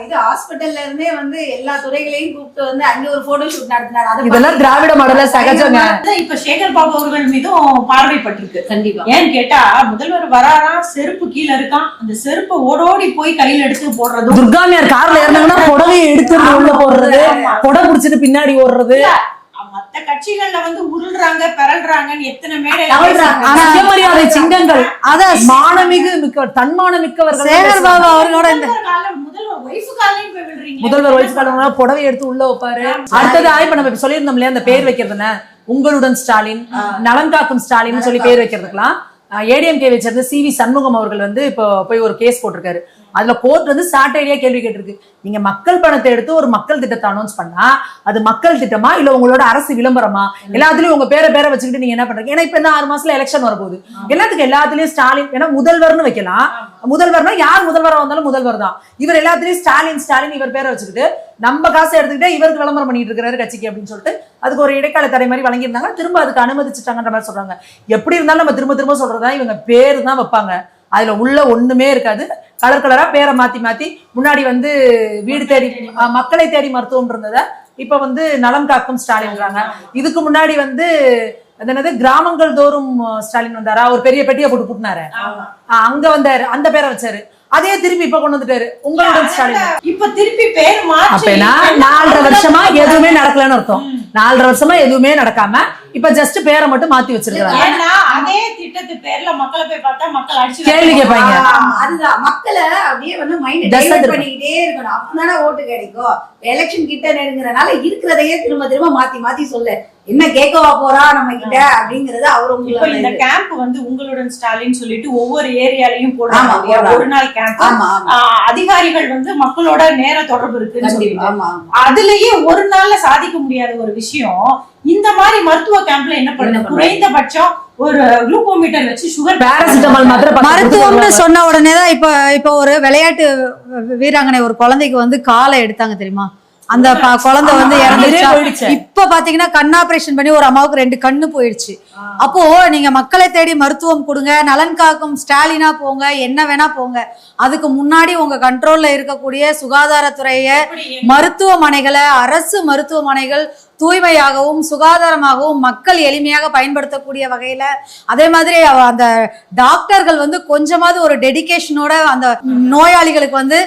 இது ஹாஸ்பிட்டல்ல இருந்தே வந்து எல்லா துறைகளையும் கூப்பிட்டு வந்து அங்க ஒரு போட்டோ ஷூட் நடத்தினார். இதெல்லாம் திராவிட மாடல சகஜங்க. இப்ப சேகர் பாபு அவர்கள் மீதும் பார்வைப்பட்டிருக்கு. கண்டிப்பா. ஏன்னு கேட்டா முதல்வர் வராரா, செருப்பு கீழே இருக்கான், அந்த செருப்பை ஓடோடி போய் கையில எடுத்து போடுறது, துர்காமியார் கார்ல ஏறினாங்கன்னா புடவையை எடுத்து உள்ள போடுறது, புடவை புடிச்சிட்டு பின்னாடி ஓடுறது. மத்த கட்சிகள்ல வந்து உருள்றாங்க, பெறல்றாங்கன்னு எத்தனை மேடை சுயமரியாதை சிங்கங்கள், அத மானமிகு மிக்க தன்மான மிக்கவர்கள் சேகர் பாபு அவர்களோட இந்த முதல்வர் வயசு காலம் புடவை எடுத்து உள்ள வைப்பாரு. அடுத்தது இப்ப நம்ம சொல்லியிருந்தோம் இல்லையா அந்த பேர் வைக்கிறதுன்னு, உங்களுடன் ஸ்டாலின், நலன் காக்கும் ஸ்டாலின் சொல்லி பேர் வைக்கிறதுக்கெல்லாம் ஏடிஎம்கே வச்சிருந்த CV சண்முகம் அவர்கள் வந்து இப்போ போய் ஒரு கேஸ் போட்டிருக்காரு. அதுல கோர்ட் வந்து சாட்டையா கேள்வி கேட்டிருக்கு. நீங்க மக்கள் பணத்தை எடுத்து ஒரு மக்கள் திட்டத்தை அனௌன்ஸ் பண்ணா அது மக்கள் திட்டமா இல்ல உங்களோட அரசு விளம்பரமா? எல்லாத்துலயும் உங்க பேரை வச்சுக்கிட்டு நீங்க என்ன பண்றீங்க? ஏன்னா இப்ப இந்த 6 மாசத்துல எலெக்ஷன் வரப்போகுது. எல்லாத்துக்கும் எல்லாத்துலயும் ஸ்டாலின், ஏன்னா முதல்வர்னு வைக்கலாம். முதல்வர்னா யார் முதல்வரா வந்தாலும் முதல்வர் தான். இவர் எல்லாத்துலயும் ஸ்டாலின் ஸ்டாலின் இவர் பேரை வச்சுக்கிட்டு நம்ம காசை எடுத்துக்கிட்டே இவருக்கு விளம்பரம் பண்ணிட்டு இருக்காரு கட்சிக்கு அப்படின்னு சொல்லிட்டு அதுக்கு ஒரு இடைக்கால தடை மாதிரி வழங்கியிருந்தாங்க. திரும்ப அதுக்கு அனுமதிச்சுட்டாங்கன்ற மாதிரி சொல்றாங்க. எப்படி இருந்தாலும் நம்ம திரும்ப திரும்ப சொல்றதா இவங்க பேரு தான் வைப்பாங்க. அதுல உள்ள ஒண்ணுமே இருக்காது. கலர் கலரா பேரை மாத்தி மாத்தி முன்னாடி வந்து வீடு தேடி மக்களை தேடி மருத்துவம் இருந்ததை இப்ப வந்து நலம் காக்கும் ஸ்டாலின்றாங்க. இதுக்கு முன்னாடி வந்து என்னது கிராமங்கள் தோறும் ஸ்டாலின் வந்தாரா, ஒரு பெரிய பெட்டியை போட்டு கூட்டினாரு, அங்க வந்தாரு, அந்த பேரை வச்சாரு. அதே திருப்பி இப்ப கொண்டு வந்துட்டாரு உங்களுடன் ஸ்டாலின். இப்ப திருப்பி பேர் மாத்தி 4.5 வருஷமா எதுவுமே நடக்கலன்னு அர்த்தம். 4.5 வருஷமா எதுவுமே நடக்காம இப்ப ஜஸ்ட் பேரை மட்டும் மாத்தி வச்சிருக்காங்க. அதே திட்டத்து பேர்ல மக்களை போய் பார்த்தா மக்கள் அடிச்சு கேள்வி கேட்பாங்க. அதுதான் மக்களை அப்படியே வந்து மைண்ட் டைவர்ட் பண்ணிக்கிட்டே இருக்கணும். அப்பதானே ஓட்டு கிடைக்கும். எலெக்ஷன் கிட்ட நெருங்குறதுனால இருக்கிறதையே திரும்ப திரும்ப மாத்தி மாத்தி சொல்ல என்ன கேட்கவா போறா நம்ம கிட்ட அப்படிங்கறது அவரும். இந்த கேம்ப் வந்து உங்களுடன் ஸ்டாலின் சொல்லிட்டு ஒவ்வொரு ஏரியாலையும் போடுறாங்க. ஒரு நாள் கேம்ப். அதிகாரிகள் வந்து மக்களோட நேர தொடர்பு இருக்குன்னு சொல்லிட்டு அதுலயே ஒரு நாள்ல சாதிக்க முடியாத ஒரு விஷயம் இந்த மாதிரி மருத்துவ கேம்ப்ல என்ன பண்ணணும்? குறைந்தபட்சம் ஒரு குளுக்கோமீட்டர் வச்சு சுகர் பேராசிட்டமால் மாத்திரை மருத்துவம்னு சொன்ன உடனே தான் இப்ப ஒரு விளையாட்டு வீராங்கனை ஒரு குழந்தைக்கு வந்து காலை எடுத்தாங்க தெரியுமா? அந்த குழந்தை வந்து இறந்துருச்சு. இப்ப பாத்தீங்கன்னா கண் ஆபரேஷன் பண்ணி ஒரு அம்மாவுக்கு 2 கண்ணு போயிடுச்சு. அப்போ நீங்க மக்களை தேடி மருத்துவம் கொடுங்க, நலன் காக்கும் ஸ்டாலினா போங்க, என்ன வேணா போங்க. அதுக்கு முன்னாடி உங்க கண்ட்ரோல்ல இருக்கக்கூடிய சுகாதாரத்துறைய மருத்துவமனைகளை, அரசு மருத்துவமனைகள் தூய்மையாகவும் சுகாதாரமாகவும் மக்கள் எளிமையாக பயன்படுத்தக்கூடிய வகையில, அதே மாதிரி அந்த டாக்டர்கள் வந்து கொஞ்சமாவது ஒரு டெடிகேஷனோட அந்த நோயாளிகளுக்கு வந்து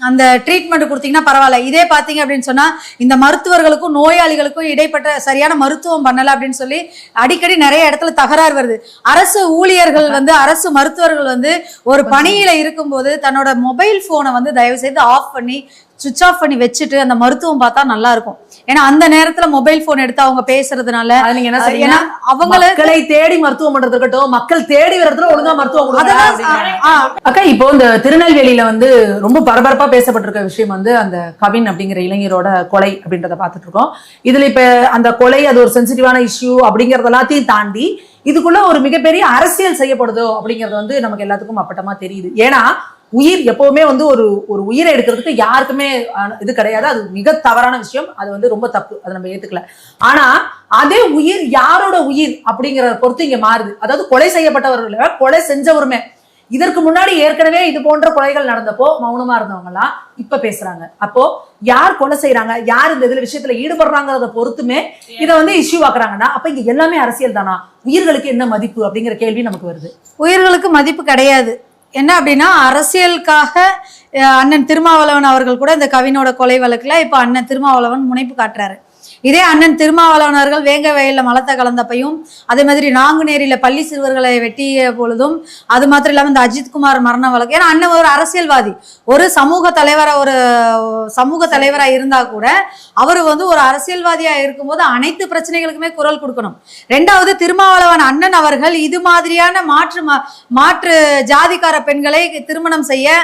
அந்த ட்ரீட்மெண்ட் கொடுத்தீங்கன்னா பரவாயில்ல. இதே பாத்தீங்க அப்படின்னு சொன்னா இந்த மருத்துவர்களுக்கும் நோயாளிகளுக்கும் இடைப்பட்ட சரியான மருத்துவம் பண்ணல அப்படின்னு சொல்லி அடிக்கடி நிறைய இடத்துல தகராறு வருது. அரசு ஊழியர்கள் வந்து, அரசு மருத்துவர்கள் வந்து ஒரு பணியில இருக்கும்போது தன்னோட மொபைல் போனை வந்து தயவு செய்து ஆஃப் பண்ணி சுவிட்ச் ஆஃப் பண்ணி வச்சுட்டு அந்த மருத்துவம் பார்த்தா நல்லா இருக்கும். ஏன்னா அந்த நேரத்துல மொபைல் போன் எடுத்து அவங்க பேசுறதுனால நீங்க என்ன சொல்றீங்க? ஏன்னா அவங்களை தேடி மருத்துவம் பண்றது இருக்கட்டும், மக்கள் தேடி வரதுல ஒழுங்கா மருத்துவம். அக்கா, இப்போ இந்த திருநெல்வேலியில வந்து ரொம்ப பரபரப்பா பேசப்பட்டிருக்க விஷயம் வந்து அந்த கவின் அப்படிங்கிற இளைஞரோட கொலை அப்படின்றத பாத்துட்டு இருக்கோம். இதுல இப்ப அந்த கொலை அது ஒரு சென்சிட்டிவான இஷ்யூ அப்படிங்கறது எல்லாத்தையும் தாண்டி இதுக்குள்ள ஒரு மிகப்பெரிய அரசியல் செய்யப்படுதோ அப்படிங்கறது வந்து நமக்கு எல்லாத்துக்கும் அப்பட்டமா தெரியுது. ஏன்னா உயிர் எப்பவுமே வந்து ஒரு உயிரை எடுக்கிறதுக்கு யாருக்குமே இது கிடையாது. அது மிக தவறான விஷயம். அது வந்து ரொம்ப தப்பு. அதை நம்ம ஏத்துக்கல. ஆனா அதே உயிர் யாரோட உயிர் அப்படிங்கறத பொறுத்து இங்க மாறுது. அதாவது கொலை செய்யப்பட்டவர்கள், கொலை செஞ்சவருமே இதற்கு முன்னாடி ஏற்கனவே இது போன்ற கொலைகள் நடந்தப்போ மௌனமா இருந்தவங்க எல்லாம் இப்ப பேசுறாங்க. அப்போ யார் கொலை செய்யறாங்க, யார் இந்த இதுல விஷயத்துல ஈடுபடுறாங்கிறத பொறுத்துமே இதை வந்து இஷ்யூ ஆக்குறாங்கன்னா அப்ப இங்க எல்லாமே அரசியல் தானா? உயிர்களுக்கு என்ன மதிப்பு அப்படிங்கிற கேள்வி நமக்கு வருது. உயிர்களுக்கு மதிப்பு கிடையாது. என்ன அப்படின்னா அரசியலுக்காக அண்ணன் திருமாவளவன் அவர்கள் கூட இந்த கவினோட கொலை வழக்குல இப்ப அண்ணன் திருமாவளவன் முனைப்பு காட்டுறாரு. இதே அண்ணன் திருமாவளவன் அவர்கள் வேங்க வயல்ல மலத்தை கலந்தப்பையும், அதே மாதிரி நாங்குநேரியில பள்ளி சிறுவர்களை வெட்டிய பொழுதும், அது மாத்திரம் இல்லாம இந்த அஜித்குமார் மரண வழக்கு. ஏன்னா அண்ணன் ஒரு அரசியல்வாதி, ஒரு சமூக தலைவரா இருந்தா கூட அவரு வந்து ஒரு அரசியல்வாதியா இருக்கும்போது அனைத்து பிரச்சனைகளுக்குமே குரல் கொடுக்கணும். 2வது, திருமாவளவன் அண்ணன் அவர்கள் இது மாதிரியான மாற்று ஜாதிக்கார பெண்களை திருமணம் செய்ய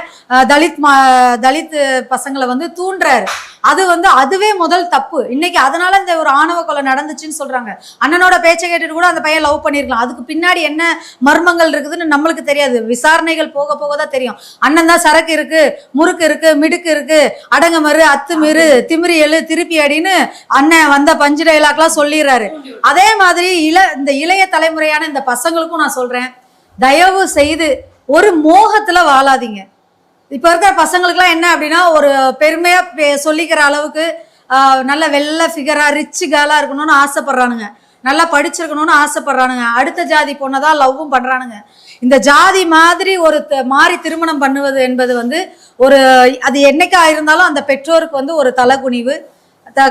தலித் பசங்களை வந்து தூண்டுறாரு. அது வந்து அதுவே முதல் தப்பு. இன்னைக்கு அதனால இந்த ஒரு ஆணவ கொலை நடந்துச்சுன்னு சொல்றாங்க. அண்ணனோட பேச்சை கேட்டுட்டு கூட அந்த பையன் லவ் பண்ணிருக்கலாம். அதுக்கு பின்னாடி என்ன மர்மங்கள் இருக்குதுன்னு நம்மளுக்கு தெரியாது. விசாரணைகள் போக போக தான் தெரியும். அண்ணன் தான் சரக்கு இருக்கு, முறுக்கு இருக்கு, மிடுக்கு இருக்கு, அடங்கமறு, அத்துமீறு, திமிரி எழு, திருப்பி அடின்னு அண்ணன் வந்த பஞ்சு டைலாக்லாம் சொல்லிடுறாரு. அதே மாதிரி இந்த இளைய தலைமுறையான இந்த பசங்களுக்கும் நான் சொல்றேன், தயவு செய்து ஒரு மோகத்துல வாழாதீங்க. இப்ப இருக்கிற பசங்களுக்குலாம் என்ன அப்படின்னா ஒரு பெருமையா சொல்லிக்கிற அளவுக்கு நல்ல வெள்ளை ஃபிகரா ரிச் கேர்லா இருக்கணும்னு ஆசைப்படுறானுங்க, நல்லா படிச்சிருக்கணும்னு ஆசைப்படுறானுங்க, அடுத்த ஜாதி பொண்ணதான் லவ்வும் பண்றானுங்க. இந்த ஜாதி மாதிரி ஒரு மாறி திருமணம் பண்ணுவது என்பது வந்து ஒரு அது என்னைக்கா இருந்தாலும் அந்த பெற்றோருக்கு வந்து ஒரு தலைகுனிவு.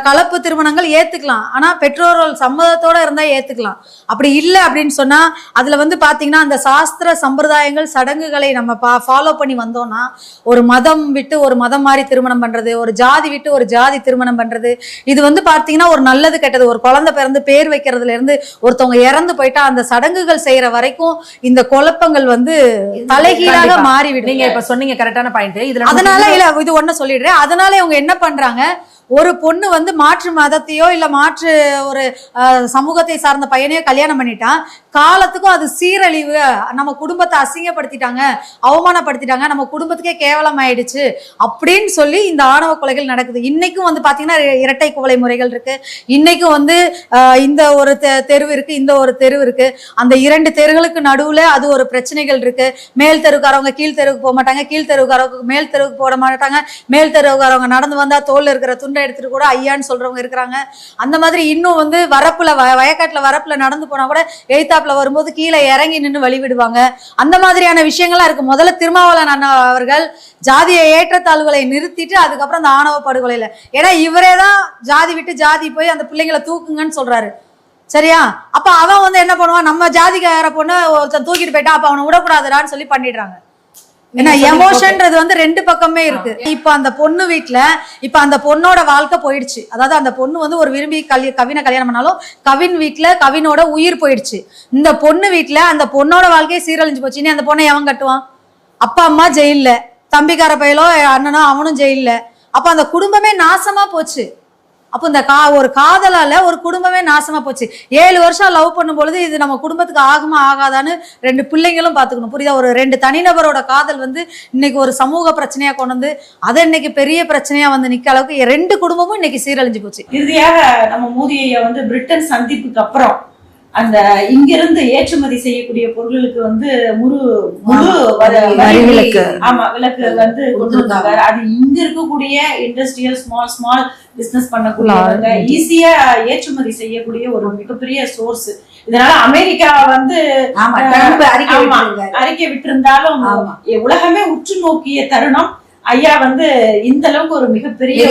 கலப்பு திருமணங்கள் ஏத்துக்கலாம், ஆனா பெற்றோர்கள் சம்மதத்தோட இருந்தா ஏத்துக்கலாம். அப்படி இல்லை அப்படின்னு சொன்னா அதுல வந்து பாத்தீங்கன்னா அந்த சாஸ்திர சம்பிரதாயங்கள் சடங்குகளை நம்ம ஃபாலோ பண்ணி வந்தோம்னா ஒரு மதம் விட்டு ஒரு மதம் மாதிரி திருமணம் பண்றது, ஒரு ஜாதி விட்டு ஒரு ஜாதி திருமணம் பண்றது, இது வந்து பாத்தீங்கன்னா ஒரு நல்லது கெட்டது. ஒரு குழந்தை பிறந்து பேர் வைக்கிறதுல இருந்து ஒருத்தவங்க இறந்து போயிட்டா அந்த சடங்குகள் செய்யற வரைக்கும் இந்த குழப்பங்கள் வந்து தலைகீழாக மாறிவிடும். நீங்க இப்ப சொன்னீங்க கரெக்டான பாயிண்ட். இதுல அதனால இல்ல இது ஒண்ணு சொல்லிடுறேன். அதனால இவங்க என்ன பண்றாங்க, ஒரு பொண்ணு வந்து மாற்று மதத்தையோ இல்ல மாற்று ஒரு சமூகத்தை சார்ந்த பையனையோ கல்யாணம் பண்ணிட்டான், காலத்துக்கும் அது சீரழிவு, நம்ம குடும்பத்தை அசிங்கப்படுத்திட்டாங்க, அவமானப்படுத்திட்டாங்க, நம்ம குடும்பத்துக்கே கேவலம் ஆயிடுச்சு அப்படின்னு சொல்லி இந்த ஆணவ கொலைகள் நடக்குது. இன்னைக்கும் வந்து பாத்தீங்கன்னா இரட்டை கொலை முறைகள் இருக்கு. இன்னைக்கும் வந்து இந்த ஒரு தெருவு இருக்கு, இந்த ஒரு தெருவு இருக்கு. அந்த 2 தெருவுகளுக்கு நடுவுல அது ஒரு பிரச்சனைகள் இருக்கு. மேல் தெருவுக்காரவங்க கீழ் தெருவுக்கு போக மாட்டாங்க, கீழ் தெருவுக்காரவங்க மேல் தெருவுக்கு போட மாட்டாங்க, மேல் தெருவுக்காரவங்க நடந்து வந்தா தோல்ல இருக்கிற துண்டை எடுத்துட்டு கூட ஐயான்னு சொல்றவங்க இருக்கிறாங்க. அந்த மாதிரி இன்னும் வந்து வரப்புல வயக்காட்டுல வரப்புல நடந்து போனா கூட எழுத்தாப்புல வரும்போது கீழே இறங்கி நின்று வழிவிடுவாங்க. அந்த மாதிரியான விஷயங்கள்லாம் இருக்கு. முதல்ல திருமாவளவன் அண்ணா அவர்கள் ஜாதிய ஏற்றத்தாழ்வுகளை நிறுத்திட்டு அதுக்கப்புறம் அந்த ஆணவ படுகொலையில, ஏன்னா இவரே தான் ஜாதி விட்டு ஜாதி போய் அந்த பிள்ளைங்களை தூக்குங்கன்னு சொல்றாரு. சரியா? அப்ப அவன் வந்து என்ன பண்ணுவான், நம்ம ஜாதிக்கார பொண்ணு ஒருத்தன் தூக்கிட்டு போயிட்டா அப்ப அவனை விடக்கூடாதுடான்னு சொல்லி பண்ணிடுறாங்க. ஏன்னா எமோஷன்றது வந்து 2 பக்கமே இருக்கு. இப்ப அந்த பொண்ணு வீட்டுல இப்ப அந்த பொண்ணோட வாழ்க்கை போயிடுச்சு. அதாவது அந்த பொண்ணு வந்து ஒரு விரும்பி கவினை கல்யாணம் பண்ணாலும் கவின் வீட்டுல கவினோட உயிர் போயிடுச்சு. இந்த பொண்ணு வீட்டுல அந்த பொண்ணோட வாழ்க்கையை சீரழிஞ்சு போச்சு. இனி அந்த பொண்ணை எவன் கட்டுவான்? அப்பா அம்மா ஜெயில்ல, தம்பிக்கார பையலோ அண்ணனோ அவனும் ஜெயில்ல. அப்ப அந்த குடும்பமே நாசமா போச்சு. அப்போ இந்த ஒரு காதலால ஒரு குடும்பமே நாசமா போச்சு. 7 வருஷம் லவ் பண்ணும் பொழுது இது நம்ம குடும்பத்துக்கு ஆகுமா ஆகாதான்னு 2 பிள்ளைங்களும் பாத்துக்கணும். புரியுதா? ஒரு 2 தனிநபரோட காதல் வந்து இன்னைக்கு ஒரு சமூக பிரச்சனையா கொண்டு வந்து அதை இன்னைக்கு பெரிய பிரச்சனையா வந்து நிக்க அளவுக்கு 2 குடும்பமும் இன்னைக்கு சீரழிஞ்சு போச்சு. இறுதியாக நம்ம மோடி ஐயா வந்து பிரிட்டன் சந்திப்புக்கு அப்புறம் அந்த இங்கிருந்து ஏற்றுமதி செய்யக்கூடிய பொருட்களுக்கு வந்து முழு விலக்கு வந்து கொண்டு வந்தாங்க. அது இங்க இருக்கக்கூடிய இண்டஸ்ட்ரியல் ஸ்மால் பிசினஸ் பண்ணக்கூடியவங்க ஈஸியா ஏற்றுமதி செய்யக்கூடிய ஒரு மிகப்பெரிய சோர்ஸ். இதனால அமெரிக்கா வந்து அறிக்கை விட்டிருந்தாலும் உலகமே உற்று நோக்கிய தருணம். ஐயா வந்து இந்த அளவுக்கு ஒரு மிகப்பெரிய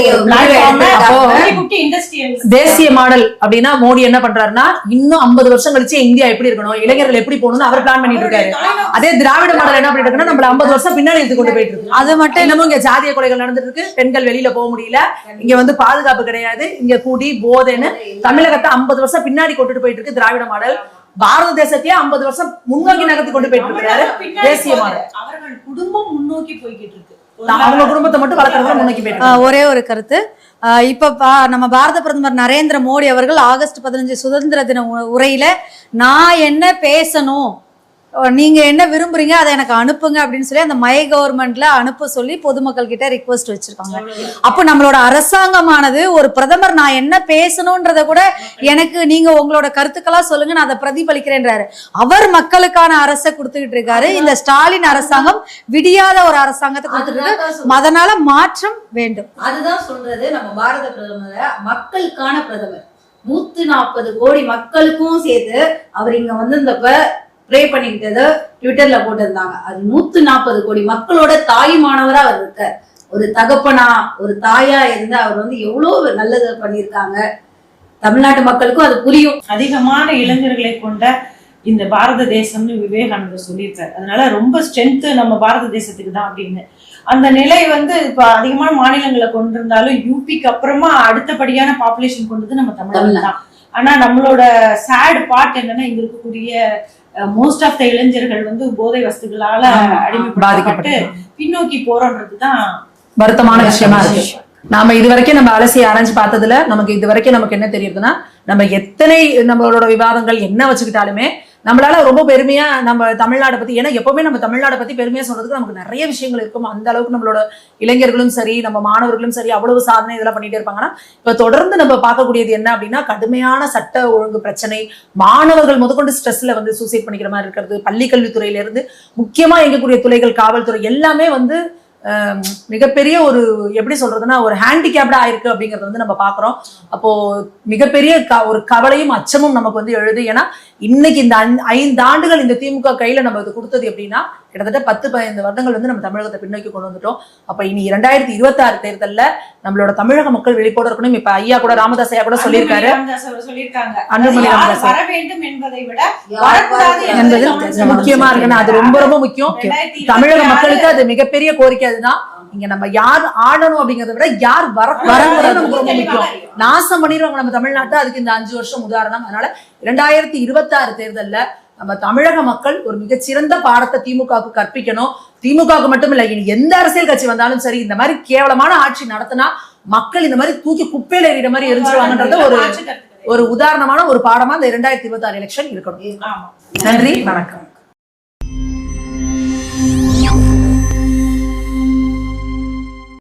தேசிய மாடல் அப்படின்னா மோடி என்ன பண்றாருன்னா, இன்னும் 50 வருஷம் கழிச்சு இந்தியா எப்படி இருக்கணும், இளைஞர்கள் எப்படி போகணும்னு அவர் பிளான் பண்ணிட்டு இருக்காரு. அதே திராவிட மாடல் என்ன பண்ணிட்டு இருக்குன்னா, நம்மள 50 வருஷம் பின்னாடி எடுத்து கொண்டு போயிட்டு இருக்கு. அது மட்டும் இல்லாம இங்க ஜாதிய கொலைகள் நடந்துட்டு இருக்கு, பெண்கள் வெளியில போக முடியல, இங்க வந்து பாதுகாப்பு கிடையாது, இங்க கூடி போதைன்னு தமிழகத்தை 50 வருஷம் பின்னாடி கொண்டுட்டு போயிட்டு இருக்கு திராவிட மாடல். பாரத தேசத்தையே 50 வருஷம் முன்னோக்கி நகர்த்தி கொண்டு போயிட்டு இருக்காரு தேசிய மாடல். அவர்கள் குடும்பம் முன்னோக்கி போய்கிட்டு இருக்கு. அவங்க குடும்பத்தை மட்டும் வளர்க்கறதுல முன்னோக்கி போயிட்டு. ஒரே ஒரு கருத்து, இப்ப நம்ம பாரத பிரதமர் நரேந்திர மோடி அவர்கள் ஆகஸ்ட் 15 சுதந்திர தின உரையில நான் என்ன பேசணும், நீங்க என்ன விரும்புறீங்க அதை எனக்கு அனுப்புங்க அப்படின்னு சொல்லி அந்த மை கவர்மெண்ட்ல அனுப்ப சொல்லி பொதுமக்கள் கிட்ட ரிக்வெஸ்ட் வச்சிருக்காங்க. அப்போ நம்மளோட அரசாங்கமானது ஒரு பிரதமர் நான் என்ன பேசணும்ன்றத கூட எனக்கு நீங்க உங்களோட கருத்துக்களா சொல்லுங்க, நான் அதை பிரதிபலிக்கிறேன்றாரு. அவர் மக்களுக்கான அரசை கொடுத்துக்கிட்டு இருக்காரு. இந்த ஸ்டாலின் அரசாங்கம் விடியாத ஒரு அரசாங்கத்தை கொடுத்துட்டு, அதனால மாற்றம் வேண்டும். அதுதான் சொல்றது. நம்ம பாரத பிரதமர் மக்களுக்கான பிரதமர். 140 கோடி மக்களுக்கும் சேர்த்து அவர் இங்க வந்து இந்த ப்ரே பண்ணிக்கிட்டது ட்விட்டர்ல போட்டிருந்தாங்க. அது 140 கோடி மக்களோட தாயுமானவரா அவர் இருக்கார். ஒரு தகப்பனா ஒரு தாயா இருந்து அவர் வந்து எவ்வளவு நல்லது பண்ணியிருக்காங்க. தமிழ்நாட்டு மக்களுக்கும் அது புரியும். அதிகமான இளைஞர்களை கொண்ட இந்த பாரத தேசம்னு விவேகானந்தர் சொல்லியிருக்காரு. அதனால ரொம்ப ஸ்ட்ரென்த் நம்ம பாரத தேசத்துக்கு தான் அப்படின்னு. அந்த நிலை வந்து இப்ப அதிகமான மாநிலங்களை கொண்டிருந்தாலும் யூபிக்கு அப்புறமா அடுத்தபடியான பாப்புலேஷன் கொண்டது நம்ம தமிழ்நாடு தான். ஆனா நம்மளோட சேட் பார்ட் என்னன்னா, இங்க இருக்கக்கூடிய மோஸ்ட் ஆஃப் த இளைஞர்கள் வந்து போதை வஸ்துகளால அடிமைப்பட்டு பின்னோக்கி போறோன்றதுதான் வருத்தமான விஷயமா இருக்கு. நாம இதுவரைக்கும் நம்ம அலசி ஆராய்ச்சி பார்த்ததுல நமக்கு இதுவரைக்கும் நமக்கு என்ன தெரியுதுன்னா, நம்ம எத்தனை நம்மளோட விவாதங்கள் என்ன வச்சுக்கிட்டாலுமே நம்மளால ரொம்ப பெருமையா நம்ம தமிழ்நாடை பத்தி, ஏன்னா எப்பவுமே நம்ம தமிழ்நாடை பத்தி பெருமையா சொல்றதுக்கு நமக்கு நிறைய விஷயங்கள் இருக்கும். அந்த அளவுக்கு நம்மளோட இளைஞர்களும் சரி நம்ம மாணவர்களும் சரி அவ்வளவு சாதனை இதெல்லாம் பண்ணிட்டே இருப்பாங்கன்னா, இப்ப தொடர்ந்து நம்ம பார்க்கக்கூடியது என்ன அப்படின்னா, கடுமையான சட்ட ஒழுங்கு பிரச்சனை, மாணவர்கள் முதற்கொண்டு ஸ்ட்ரெஸ்ல வந்து சூசைட் பண்ணிக்கிற மாதிரி இருக்கிறது, பள்ளி கல்வித்துறையில இருந்து முக்கியமா இயங்கக்கூடிய துறைகள் காவல்துறை எல்லாமே வந்து மிகப்பெரிய ஒரு எப்படி சொல்றதுன்னா ஒரு ஹேண்டிகேப்டா ஆயிருக்கு அப்படிங்கறது வந்து நம்ம பாக்குறோம். அப்போ மிகப்பெரிய ஒரு கவலையும் அச்சமும் நமக்கு வந்து எழுது. ஏன்னா இன்னைக்கு இந்த 5 ஆண்டுகள் இந்த திமுக கையில நம்ம இது கொடுத்தது எப்படின்னா, கிட்டத்தட்ட 10-15 வருடங்கள் வந்து நம்ம தமிழகத்தை பின்னோக்கி கொண்டு வந்துட்டோம். அப்ப இனி 2026 தேர்தல்ல நம்மளோட தமிழக மக்கள் வெளிப்போட இருக்கணும். இப்ப ஐயா கூட ராமதாஸ் ஐயா கூட சொல்லியிருக்காரு, அன்புமணி ராமதாஸ் வர வேண்டும் என்பதை விட வரக்கூடாது என்பது முக்கியமா இருக்குன்னா அது ரொம்ப ரொம்ப முக்கியம். தமிழக மக்களுக்கு அது மிகப்பெரிய கோரிக்கை. அதுதான் இங்க நம்ம யார் ஆடணும் அப்படிங்கறத விட யார் வரக்கூடாது நமக்கு ரொம்ப முக்கியம். நாசம் பண்ணிடுவாங்க நம்ம தமிழ்நாட்டை. அதுக்கு இந்த 5 வருஷம் உதாரணம். அதனால 2026 தேர்தல்ல நம்ம தமிழக மக்கள் ஒரு மிகச்சிறந்த பாடத்தை திமுகவுக்கு கற்பிக்கணும். திமுகவுக்கு மட்டும் இல்ல, இனி எந்த அரசியல் கட்சி வந்தாலும் சரி, இந்த மாதிரி கேவலமான ஆட்சி நடத்தினா மக்கள் இந்த மாதிரி தூக்கி குப்பையில எறிகிற மாதிரி எரிஞ்சிருவாங்கன்றது ஒரு உதாரணமான ஒரு பாடமா இந்த 2026 எலெக்ஷன் இருக்கணும். நன்றி, வணக்கம்.